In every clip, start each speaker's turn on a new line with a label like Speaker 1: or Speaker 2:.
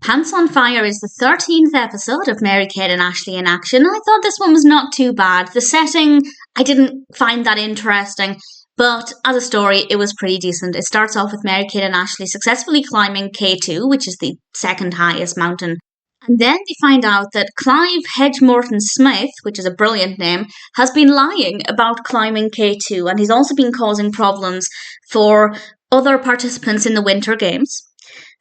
Speaker 1: Pants on Fire is the 13th episode of Mary-Kate and Ashley in Action. I thought this one was not too bad. The setting, I didn't find that interesting, but as a story, it was pretty decent. It starts off with Mary-Kate and Ashley successfully climbing K2, which is the second highest mountain. And then they find out that Clive Hedgemorton Smith, which is a brilliant name, has been lying about climbing K2, and he's also been causing problems for other participants in the Winter Games.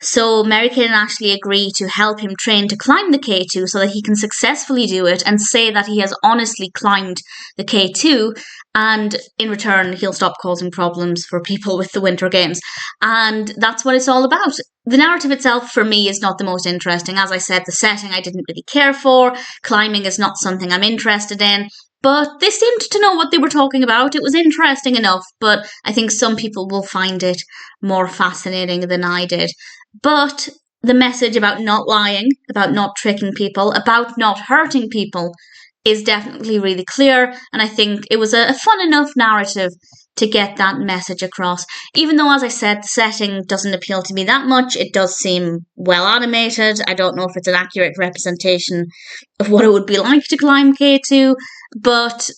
Speaker 1: So Mary-Kate and Ashley agree to help him train to climb the K2 so that he can successfully do it and say that he has honestly climbed the K2, and in return he'll stop causing problems for people with the Winter Games. And that's what it's all about. The narrative itself for me is not the most interesting. As I said, the setting I didn't really care for. Climbing is not something I'm interested in. But they seemed to know what they were talking about. It was interesting enough, but I think some people will find it more fascinating than I did. But the message about not lying, about not tricking people, about not hurting people is definitely really clear. And I think it was a fun enough narrative to get that message across. Even though, as I said, the setting doesn't appeal to me that much, it does seem well animated. I don't know if it's an accurate representation of what it would be like to climb K2, but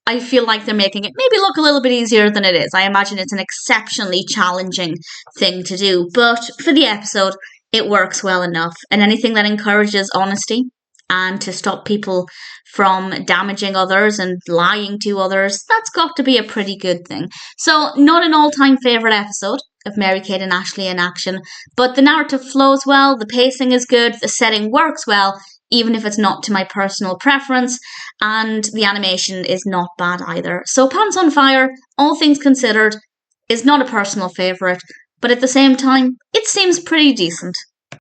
Speaker 1: I feel like they're making it maybe look a little bit easier than it is. I imagine it's an exceptionally challenging thing to do, but for the episode, it works well enough. And anything that encourages honesty and to stop people from damaging others and lying to others, that's got to be a pretty good thing. So, not an all-time favourite episode of Mary-Kate and Ashley in Action, but the narrative flows well, the pacing is good, the setting works well, even if it's not to my personal preference, and the animation is not bad either. So Pants on Fire, all things considered, is not a personal favourite, but at the same time, it seems pretty decent.